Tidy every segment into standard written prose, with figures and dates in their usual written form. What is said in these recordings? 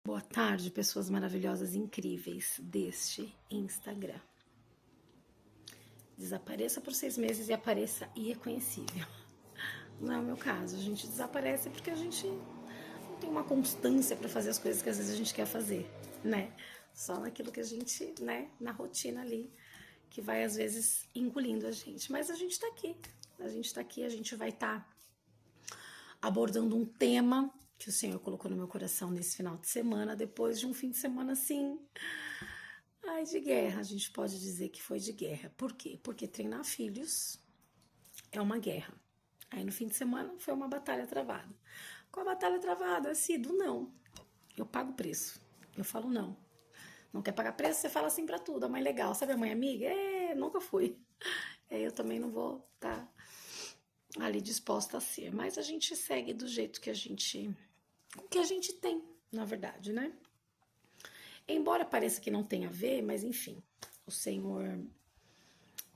Boa tarde, pessoas maravilhosas e incríveis deste Instagram. Desapareça por 6 meses e apareça irreconhecível. Não é o meu caso. A gente desaparece porque a gente não tem uma constância para fazer as coisas que às vezes a gente quer fazer, né? Só naquilo que a gente, né, na rotina ali, que vai às vezes engolindo a gente. Mas a gente tá aqui. A gente tá aqui, a gente vai estar abordando um tema que o Senhor colocou no meu coração nesse final de semana, depois de um fim de semana assim, de guerra. A gente pode dizer que foi de guerra. Por quê? Porque treinar filhos é uma guerra. Aí no fim de semana foi uma batalha travada. Com a batalha travada, Cido, não. Eu pago preço. Eu falo não. Não quer pagar preço, você fala assim pra tudo. A mãe legal, sabe a mãe amiga? Nunca fui. Eu também não vou estar ali disposta a ser. Mas a gente segue do jeito que a gente tem, na verdade, né? Embora pareça que não tenha a ver, mas enfim, o Senhor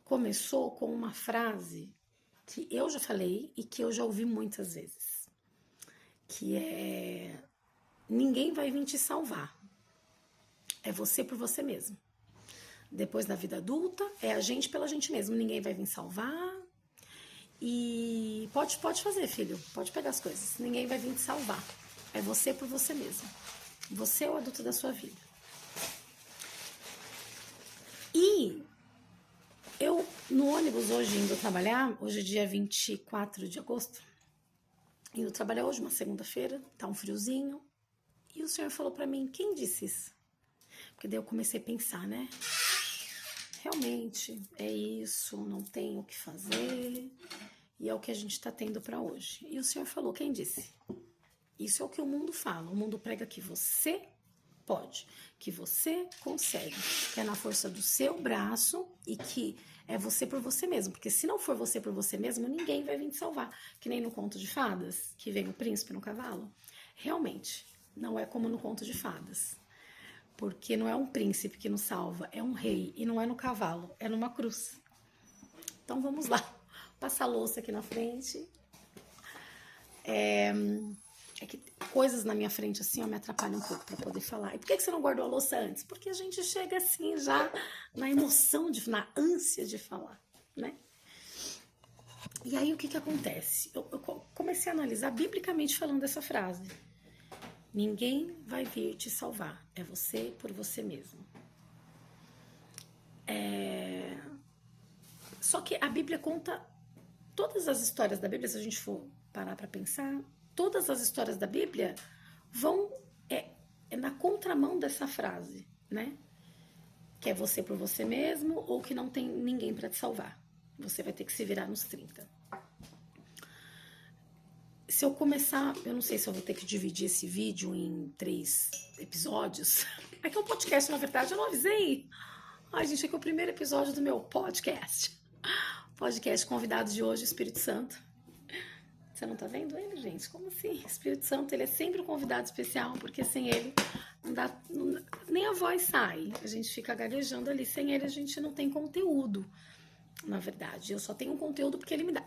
começou com uma frase que eu já falei e que eu já ouvi muitas vezes, que é: ninguém vai vir te salvar, é você por você mesmo. Depois da vida adulta, é a gente pela gente mesmo, ninguém vai vir salvar. E pode fazer, filho, pode pegar as coisas, ninguém vai vir te salvar, é você por você mesmo. Você é o adulto da sua vida. E eu, no ônibus hoje, indo trabalhar, hoje é dia 24 de agosto, indo trabalhar hoje, uma segunda-feira, tá um friozinho, e o Senhor falou pra mim: quem disse isso? Porque daí eu comecei a pensar, né? Realmente, é isso, não tem o que fazer, e é o que a gente tá tendo pra hoje. E o Senhor falou: quem disse? Isso é o que o mundo fala. O mundo prega que você pode, que você consegue, que é na força do seu braço e que é você por você mesmo. Porque se não for você por você mesmo, ninguém vai vir te salvar. Que nem no conto de fadas, que vem o príncipe no cavalo. Realmente, não é como no conto de fadas. Porque não é um príncipe que nos salva, é um rei. E não é no cavalo, é numa cruz. Então vamos lá. Passa a louça aqui na frente. É que coisas na minha frente assim, me atrapalham um pouco para poder falar. E por que você não guardou a louça antes? Porque a gente chega assim já na emoção, na ânsia de falar, né? E aí o que acontece? Eu comecei a analisar biblicamente falando dessa frase. Ninguém vai vir te salvar, é você por você mesmo. Só que a Bíblia conta todas as histórias da Bíblia, se a gente for parar para pensar, todas as histórias da Bíblia vão na contramão dessa frase, né? Que é você por você mesmo ou que não tem ninguém para te salvar. Você vai ter que se virar nos 30. Se eu começar, eu não sei se eu vou ter que dividir esse vídeo em 3 episódios. É que é um podcast, na verdade, eu não avisei. Ai, gente, é que é o primeiro episódio do meu podcast. Podcast convidado de hoje, Espírito Santo. Você não tá vendo ele, gente? Como assim? Espírito Santo, ele é sempre um convidado especial, porque sem ele nem a voz sai. A gente fica gaguejando ali. Sem ele a gente não tem conteúdo, na verdade. Eu só tenho um conteúdo porque ele me dá.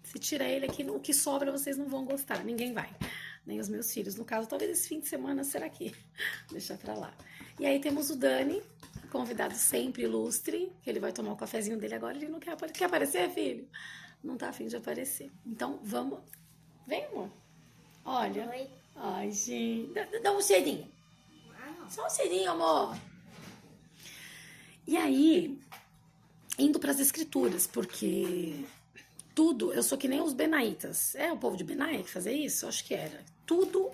Se tirar ele aqui, o que sobra vocês não vão gostar. Ninguém vai. Nem os meus filhos. No caso, talvez esse fim de semana será que deixa pra lá. E aí temos o Dani, convidado sempre ilustre, que ele vai tomar o cafezinho dele agora. Ele não quer aparecer, filho? Não tá afim de aparecer. Então, vamos. Vem, amor. Olha. Oi. Ai, gente. Dá um cheirinho. Só um cheirinho, amor. E aí, indo pras escrituras, porque tudo, eu sou que nem os benaitas. É o povo de Benai que fazia isso? Acho que era. Tudo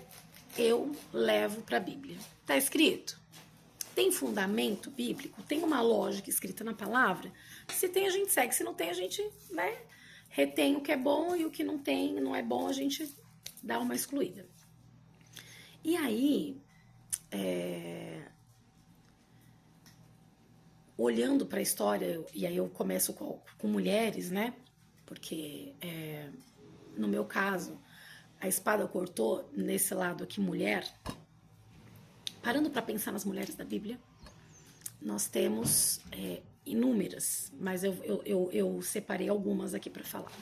eu levo pra Bíblia. Tá escrito? Tem fundamento bíblico? Tem uma lógica escrita na palavra? Se tem, a gente segue. Se não tem, a gente, né, retém o que é bom e o que não tem, não é bom, a gente dá uma excluída. E aí, olhando para a história, e aí eu começo com mulheres, né? Porque no meu caso, a espada cortou nesse lado aqui, mulher. Parando para pensar nas mulheres da Bíblia, nós temos inúmeras, mas eu separei algumas aqui para falar.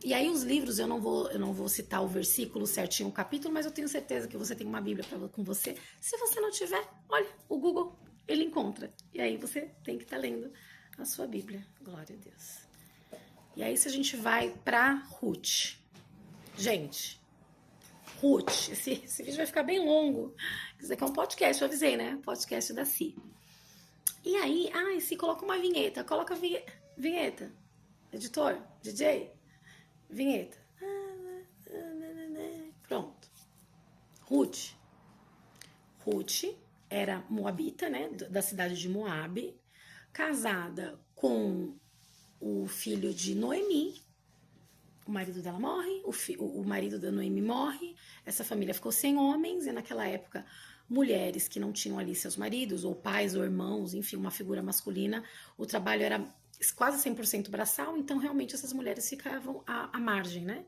E aí os livros, eu não vou citar o versículo certinho, o capítulo, mas eu tenho certeza que você tem uma Bíblia com você. Se você não tiver, olha, o Google, ele encontra. E aí você tem que estar lendo a sua Bíblia. Glória a Deus. E aí se a gente vai para Ruth. Gente, Ruth, esse vídeo vai ficar bem longo. Isso aqui é um podcast, eu avisei, né? Podcast da Si. E aí, Se coloca uma vinheta. Coloca a vinheta. Editor, DJ, vinheta. Pronto. Ruth. Ruth era moabita, né? Da cidade de Moabe. Casada com o filho de Noemi. O marido dela morre, o marido da Noemi morre, essa família ficou sem homens, e naquela época, mulheres que não tinham ali seus maridos, ou pais, ou irmãos, enfim, uma figura masculina, o trabalho era quase 100% braçal, então realmente essas mulheres ficavam à margem, né?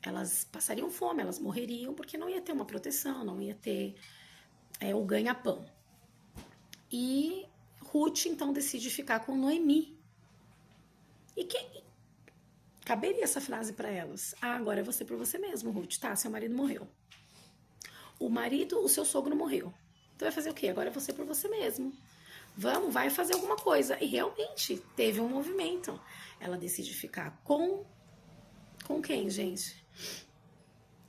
Elas passariam fome, elas morreriam, porque não ia ter uma proteção, não ia ter o ganha-pão. E Ruth, então, decide ficar com Noemi. E caberia essa frase para elas. Agora é você por você mesmo, Ruth, tá? Seu marido morreu. O seu sogro morreu. Então vai fazer o quê? Agora é você por você mesmo. Vamos, vai fazer alguma coisa. E realmente teve um movimento. Ela decide ficar com quem, gente?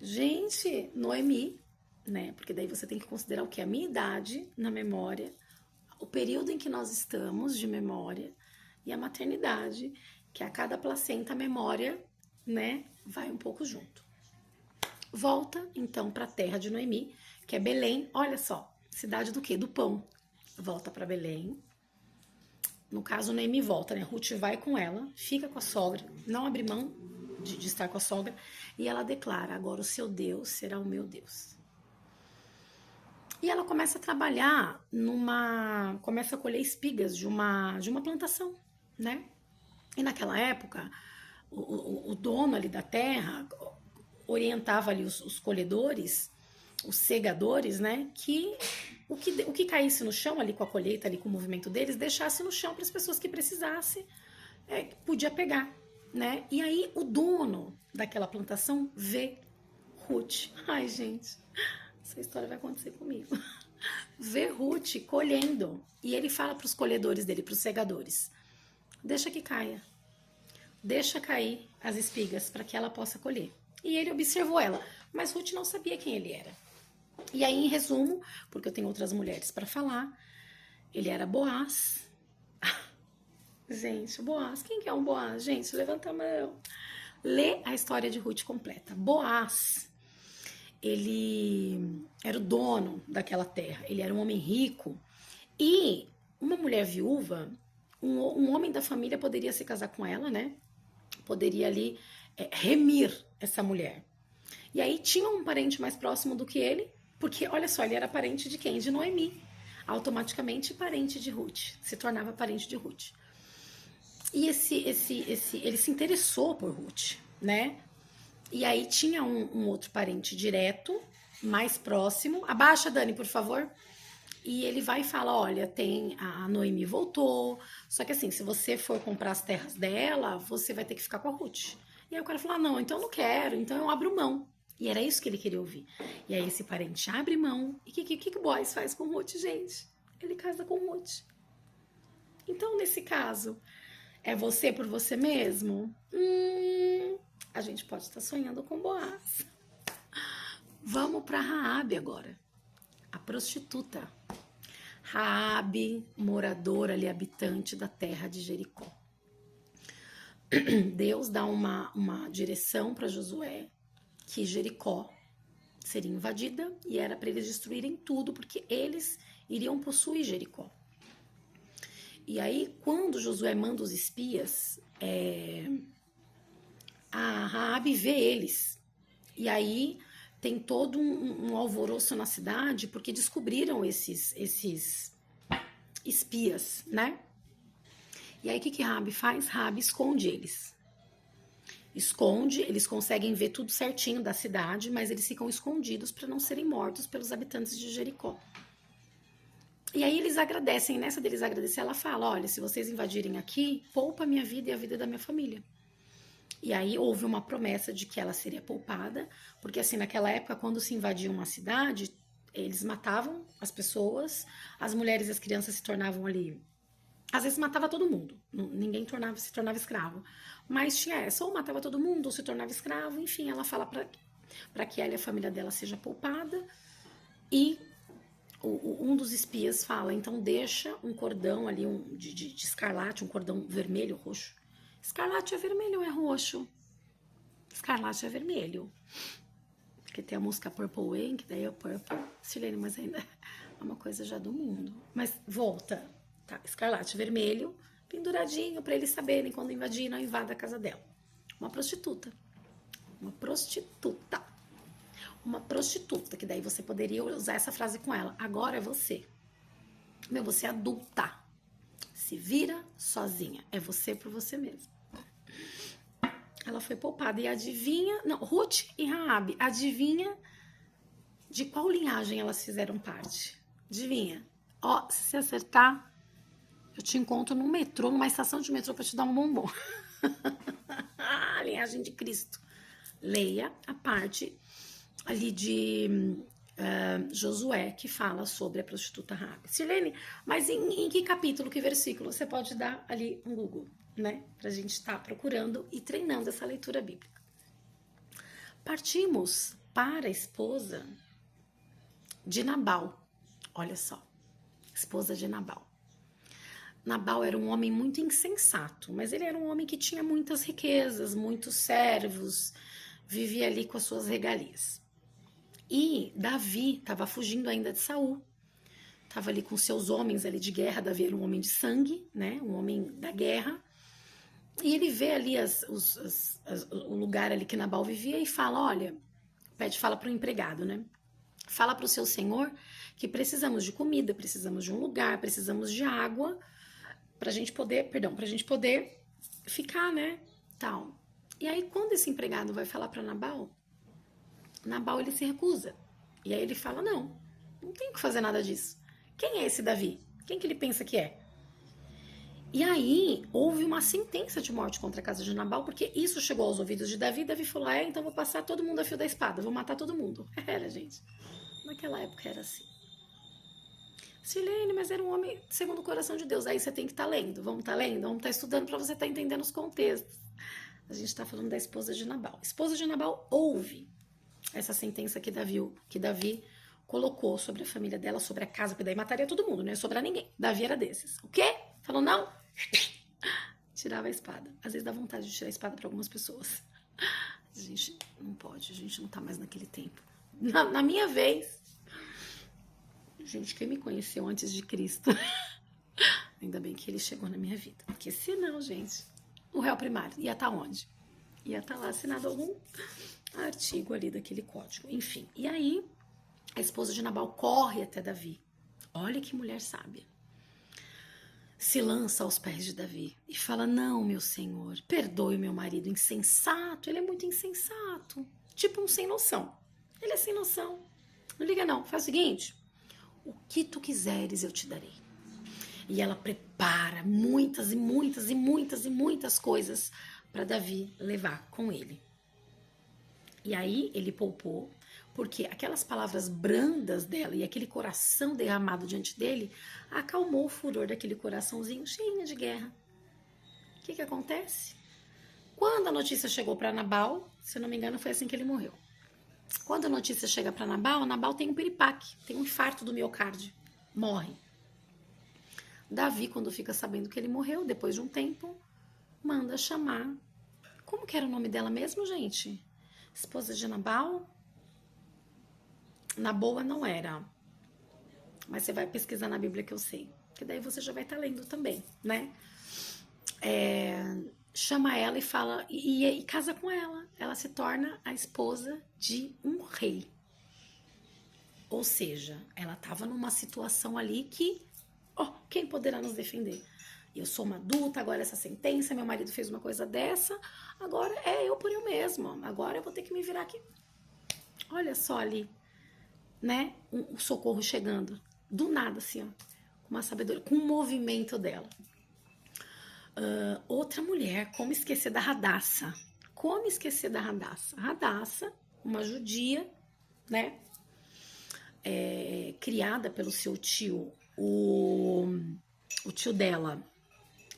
Gente, Noemi, né? Porque daí você tem que considerar o que? A minha idade na memória, o período em que nós estamos de memória e a maternidade, que a cada placenta a memória, né, vai um pouco junto. Volta, então, para a terra de Noemi, que é Belém. Olha só, cidade do quê? Do pão. Volta para Belém. No caso, Noemi volta, né? Ruth vai com ela, fica com a sogra, não abre mão de estar com a sogra, e ela declara, agora o seu Deus será o meu Deus. E ela começa a trabalhar começa a colher espigas de uma plantação, né? E naquela época, o dono ali da terra orientava ali os colhedores, os segadores, né? Que o que caísse no chão ali com a colheita, ali com o movimento deles, deixasse no chão para as pessoas que precisassem, podia pegar, né? E aí o dono daquela plantação vê Ruth. Ai, gente, essa história vai acontecer comigo. Vê Ruth colhendo. E ele fala para os colhedores dele, para os segadores, deixa que caia. Deixa cair as espigas para que ela possa colher. E ele observou ela, mas Ruth não sabia quem ele era. E aí, em resumo, porque eu tenho outras mulheres para falar, ele era Boaz. Gente, Boaz, quem que é um Boaz? Gente, levanta a mão. Lê a história de Ruth completa. Boaz, ele era o dono daquela terra, ele era um homem rico, e uma mulher viúva, um homem da família poderia se casar com ela, né? Poderia ali remir essa mulher. E aí tinha um parente mais próximo do que ele, porque olha só, ele era parente de quem? De Noemi. Automaticamente parente de Ruth, se tornava parente de Ruth. E ele se interessou por Ruth, né? E aí tinha um outro parente direto, mais próximo. Abaixa, Dani, por favor. E ele vai e fala, olha, a Noemi voltou, só que assim, se você for comprar as terras dela, você vai ter que ficar com a Ruth. E aí o cara falou, não, então eu não quero, então eu abro mão. E era isso que ele queria ouvir. E aí esse parente abre mão. E o que o Boaz faz com Ruth, gente? Ele casa com Ruth. Então, nesse caso, é você por você mesmo? A gente pode estar sonhando com Boaz. Vamos para Raabe agora. A prostituta. Raabe, moradora ali, habitante da terra de Jericó. Deus dá uma direção para Josué, que Jericó seria invadida e era para eles destruírem tudo, porque eles iriam possuir Jericó. E aí, quando Josué manda os espias, a Raabe vê eles. E aí tem todo um alvoroço na cidade, porque descobriram esses espias, né? E aí o que Raabe faz? Raabe esconde eles. Esconde, eles conseguem ver tudo certinho da cidade, mas eles ficam escondidos para não serem mortos pelos habitantes de Jericó. E aí eles agradecem, nessa deles agradecer, ela fala, olha, se vocês invadirem aqui, poupa a minha vida e a vida da minha família. E aí houve uma promessa de que ela seria poupada, porque assim, naquela época, quando se invadia uma cidade, eles matavam as pessoas, as mulheres e as crianças se tornavam ali. Às vezes matava todo mundo, ninguém se tornava escravo. Mas tinha essa, ou matava todo mundo, ou se tornava escravo, enfim, ela fala para que ela e a família dela seja poupada. E um dos espias fala, então deixa um cordão ali de escarlate, um cordão vermelho, roxo. Escarlate é vermelho ou é roxo? Escarlate é vermelho. Porque tem a música Purple Rain, que daí é o Purple. Silene, mas ainda é uma coisa já do mundo. Mas volta. Tá, escarlate vermelho, penduradinho, para eles saberem quando invadir, não invada a casa dela. Uma prostituta. Uma prostituta. Uma prostituta, que daí você poderia usar essa frase com ela. Agora é você. Você é adulta. Se vira sozinha. É você por você mesma. Ela foi poupada e adivinha... Não, Ruth e Raabe, adivinha de qual linhagem elas fizeram parte? Adivinha? Ó, se você acertar, eu te encontro no metrô, numa estação de metrô para te dar um bombom. A linhagem de Cristo. Leia a parte ali de Josué, que fala sobre a prostituta Raabe. Silene, mas em que capítulo, que versículo? Você pode dar ali um Google, né? Pra gente estar procurando e treinando essa leitura bíblica. Partimos para a esposa de Nabal. Olha só, esposa de Nabal. Nabal era um homem muito insensato, mas ele era um homem que tinha muitas riquezas, muitos servos, vivia ali com as suas regalias. E Davi estava fugindo ainda de Saul, estava ali com seus homens ali de guerra. Davi era um homem de sangue, né? Um homem da guerra. E ele vê ali o lugar ali que Nabal vivia e fala, olha, fala para o empregado, né? Fala para o seu senhor que precisamos de comida, precisamos de um lugar, precisamos de água, pra gente poder ficar, né, tal. E aí, quando esse empregado vai falar para Nabal, ele se recusa. E aí ele fala, não tem que fazer nada disso. Quem é esse Davi? Quem que ele pensa que é? E aí, houve uma sentença de morte contra a casa de Nabal, porque isso chegou aos ouvidos de Davi. Davi falou, então vou passar todo mundo a fio da espada, vou matar todo mundo. Era, gente. Naquela época era assim. Silene, mas era um homem segundo o coração de Deus. Aí você tem que estar lendo. Vamos estar lendo? Vamos estar estudando para você estar entendendo os contextos. A gente está falando da esposa de Nabal. A esposa de Nabal ouve essa sentença que Davi colocou sobre a família dela, sobre a casa, porque daí mataria todo mundo, não ia sobrar ninguém. Davi era desses. O quê? Falou não? Tirava a espada. Às vezes dá vontade de tirar a espada para algumas pessoas. A gente não pode, a gente não tá mais naquele tempo. Na minha vez... Gente, quem me conheceu antes de Cristo, ainda bem que ele chegou na minha vida. Porque senão, gente, o réu primário ia estar onde? Ia estar lá assinado algum artigo ali daquele código. Enfim, e aí a esposa de Nabal corre até Davi. Olha que mulher sábia. Se lança aos pés de Davi e fala, não, meu senhor, perdoe o meu marido insensato. Ele é muito insensato. Tipo um sem noção. Ele é sem noção. Não liga não, faz o seguinte... O que tu quiseres eu te darei. E ela prepara muitas e muitas e muitas e muitas coisas para Davi levar com ele. E aí ele poupou, porque aquelas palavras brandas dela e aquele coração derramado diante dele acalmou o furor daquele coraçãozinho cheio de guerra. O que acontece? Quando a notícia chegou para Nabal, se eu não me engano foi assim que ele morreu. Quando a notícia chega para Nabal tem um piripaque, tem um infarto do miocárdio, morre. Davi, quando fica sabendo que ele morreu, depois de um tempo, manda chamar. Como que era o nome dela mesmo, gente? Esposa de Nabal? Naboa não era. Mas você vai pesquisar na Bíblia que eu sei. Que daí você já vai estar lendo também, né? Chama ela e fala e casa com ela. Ela se torna a esposa de um rei. Ou seja, ela estava numa situação ali que, quem poderá nos defender? Eu sou uma adulta, agora essa sentença, meu marido fez uma coisa dessa, agora é eu por eu mesma, agora eu vou ter que me virar aqui. Olha só ali, né? O socorro chegando, do nada assim, com uma sabedoria, com um movimento dela. Outra mulher, como esquecer da Radassa? como esquecer da Radassa? Radassa, uma judia, né? Criada pelo seu tio, o tio dela.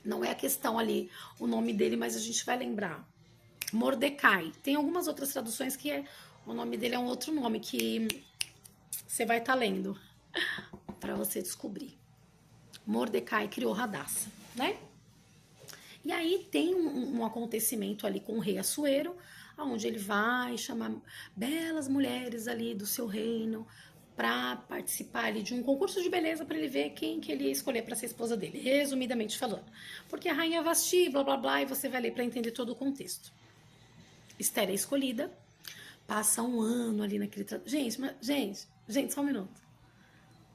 Não é a questão ali o nome dele, mas a gente vai lembrar. Mordecai. Tem algumas outras traduções que o nome dele é um outro nome que você vai estar lendo para você descobrir. Mordecai criou Radassa, né? E aí tem um acontecimento ali com o rei Assuero, onde ele vai chamar belas mulheres ali do seu reino para participar ali de um concurso de beleza para ele ver quem que ele ia escolher para ser esposa dele, resumidamente falando. Porque a rainha Vasti, blá blá blá, e você vai ler para entender todo o contexto. Esther é escolhida, passa um ano ali naquele... Gente, só um minuto.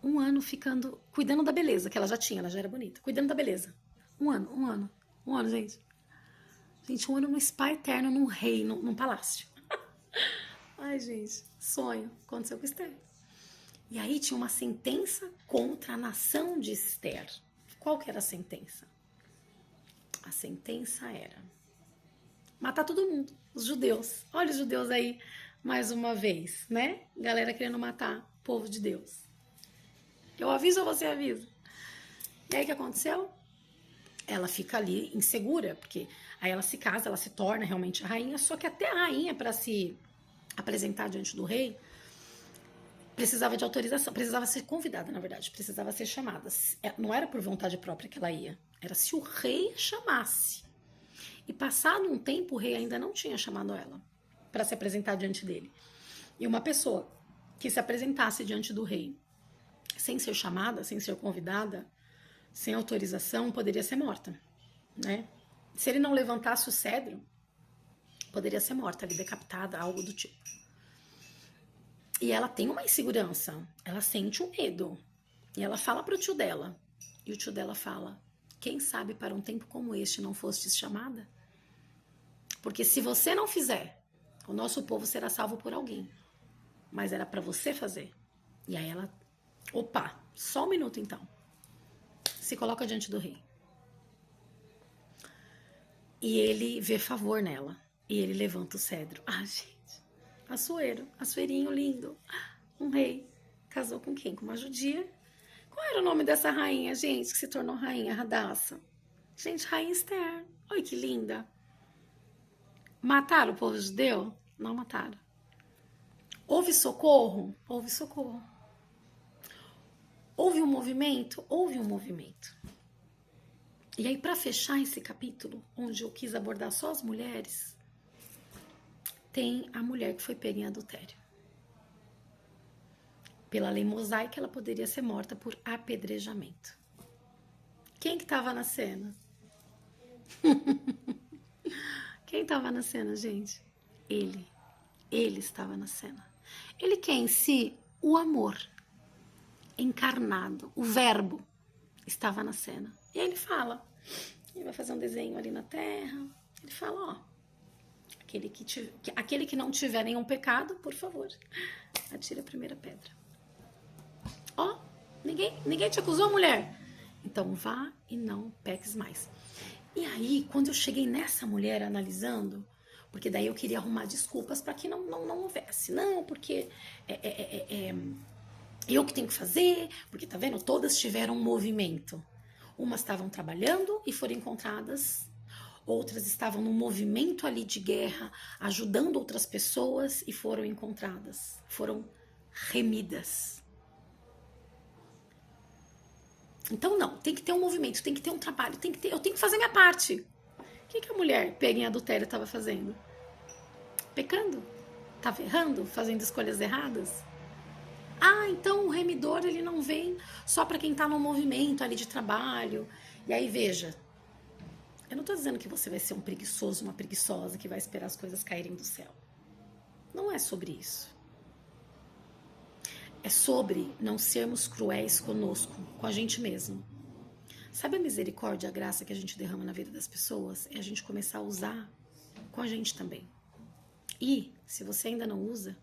Um ano ficando, cuidando da beleza, que ela já era bonita, cuidando da beleza. Um ano, gente. Gente, um ano no spa eterno, num rei, num palácio. Ai, gente, sonho. Aconteceu com Esther. E aí tinha uma sentença contra a nação de Esther. Qual que era a sentença? A sentença era matar todo mundo, os judeus. Olha os judeus aí, mais uma vez, né? Galera querendo matar o povo de Deus. Eu aviso ou você avisa? E aí o que aconteceu? Ela fica ali insegura, porque aí ela se casa, ela se torna realmente a rainha, só que até a rainha, para se apresentar diante do rei, precisava de autorização, precisava ser convidada, na verdade, precisava ser chamada. Não era por vontade própria que ela ia, era se o rei chamasse. E passado um tempo, o rei ainda não tinha chamado ela para se apresentar diante dele. E uma pessoa que se apresentasse diante do rei sem ser chamada, sem ser convidada, sem autorização, poderia ser morta, né? Se ele não levantasse o cedro, poderia ser morta, ali decapitada, algo do tipo. E ela tem uma insegurança, ela sente um medo. E ela fala pro tio dela. E o tio dela fala: quem sabe para um tempo como este não fostes chamada? Porque se você não fizer, o nosso povo será salvo por alguém. Mas era para você fazer. E aí ela, opa, só um minuto então. Se coloca diante do rei. E ele vê favor nela. E ele levanta o cedro. Ah, gente. Assuerinho lindo. Um rei. Casou com quem? Com uma judia. Qual era o nome dessa rainha, gente, que se tornou rainha? Radassa. Gente, rainha Esther. Olha que linda. Mataram o povo judeu? Não mataram. Houve socorro? Houve socorro. Houve um movimento? Houve um movimento. E aí, para fechar esse capítulo, onde eu quis abordar só as mulheres, tem a mulher que foi pega em adultério. Pela lei mosaica, ela poderia ser morta por apedrejamento. Quem que estava na cena? Quem estava na cena, gente? Ele. Ele estava na cena. Ele que é em si o amor encarnado, o verbo estava na cena. E aí ele fala, ele vai fazer um desenho ali na terra, ele fala, ó, aquele que não tiver nenhum pecado, por favor, atire a primeira pedra. Ó, ninguém te acusou, mulher? Então vá e não peques mais. E aí, quando eu cheguei nessa mulher analisando, porque daí eu queria arrumar desculpas para que não houvesse. Não, porque eu que tenho que fazer, porque tá vendo? Todas tiveram um movimento. Umas estavam trabalhando e foram encontradas, outras estavam num movimento ali de guerra, ajudando outras pessoas e foram encontradas, foram remidas. Então não, tem que ter um movimento, tem que ter um trabalho, eu tenho que fazer minha parte. O que a mulher pega em adultério estava fazendo? Pecando? Estava errando? Fazendo escolhas erradas? Ah, então o remidor ele não vem só para quem está no movimento ali de trabalho. E aí veja, eu não estou dizendo que você vai ser um preguiçoso, uma preguiçosa que vai esperar as coisas caírem do céu. Não é sobre isso. É sobre não sermos cruéis conosco, com a gente mesmo. Sabe a misericórdia, a graça que a gente derrama na vida das pessoas? É a gente começar a usar com a gente também. E, se você ainda não usa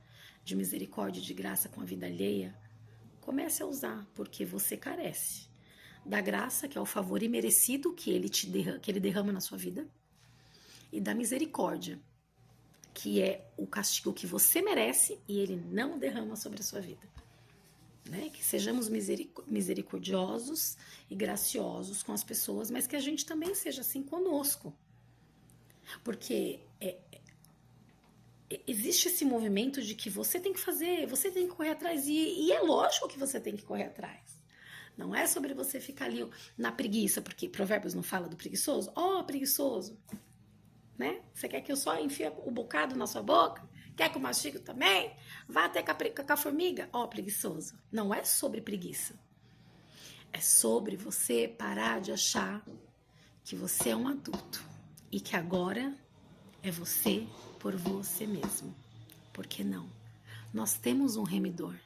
de misericórdia e de graça com a vida alheia, comece a usar, porque você carece da graça, que é o favor imerecido que ele derrama na sua vida, e da misericórdia, que é o castigo que você merece e ele não derrama sobre a sua vida. Né? Que sejamos misericordiosos e graciosos com as pessoas, mas que a gente também seja assim conosco. Porque existe esse movimento de que você tem que fazer, você tem que correr atrás, e é lógico que você tem que correr atrás. Não é sobre você ficar ali na preguiça, porque Provérbios não fala do preguiçoso? Ó, preguiçoso! Né? Você quer que eu só enfie o bocado na sua boca? Quer que eu mastigo também? Vá até com a formiga? Ó, preguiçoso. Não é sobre preguiça. É sobre você parar de achar que você é um adulto e que agora é você por você mesmo. Por que não? Nós temos um remidor.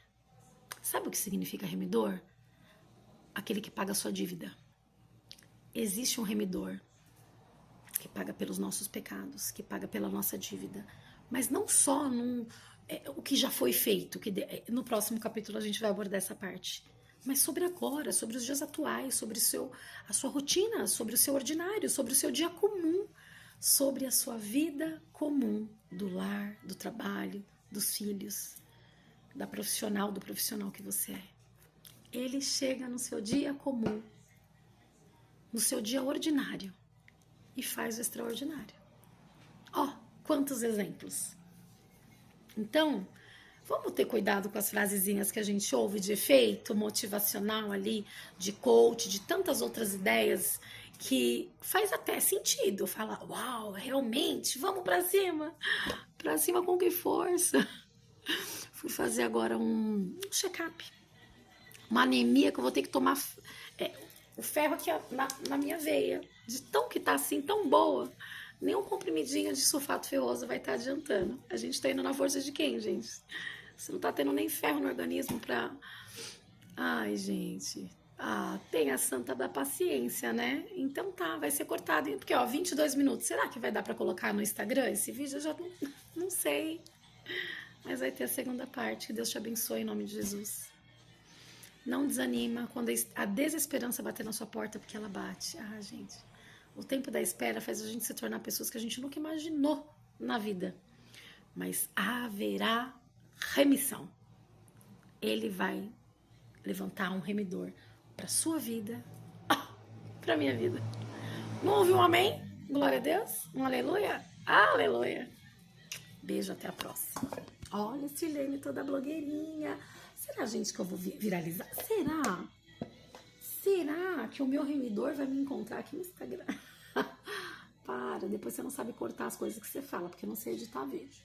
Sabe o que significa remidor? Aquele que paga a sua dívida. Existe um remidor que paga pelos nossos pecados, que paga pela nossa dívida. Mas não só o que já foi feito, que no próximo capítulo a gente vai abordar essa parte, mas sobre agora, sobre os dias atuais, sobre a sua rotina, sobre o seu ordinário, sobre o seu dia comum, sobre a sua vida comum, do lar, do trabalho, dos filhos, do profissional que você é. Ele chega no seu dia comum, no seu dia ordinário, e faz o extraordinário. Ó, quantos exemplos. Então, vamos ter cuidado com as frasezinhas que a gente ouve de efeito motivacional ali, de coach, de tantas outras ideias que faz até sentido. Fala, uau, realmente, vamos pra cima com que força. Fui fazer agora um check-up, uma anemia que eu vou ter que tomar o ferro aqui na minha veia, de tão que tá assim, tão boa. Nem um comprimidinho de sulfato ferroso vai estar adiantando. A gente tá indo na força de quem, gente? Você não tá tendo nem ferro no organismo pra... Ai, gente. Tem a santa da paciência, né? Então tá, vai ser cortado. Porque, 22 minutos. Será que vai dar pra colocar no Instagram esse vídeo? Eu já não sei. Mas vai ter a segunda parte. Que Deus te abençoe em nome de Jesus. Não desanima quando a desesperança bater na sua porta, porque ela bate. Gente, o tempo da espera faz a gente se tornar pessoas que a gente nunca imaginou na vida. Mas haverá remissão. Ele vai levantar um remidor para sua vida, para minha vida. Não ouviu um amém? Glória a Deus. Um aleluia? Aleluia. Beijo, até a próxima. Olha, Silene toda blogueirinha. Será, gente, que eu vou viralizar? Será? Será que o meu remidor vai me encontrar aqui no Instagram? Para, depois você não sabe cortar as coisas que você fala, porque eu não sei editar vídeo.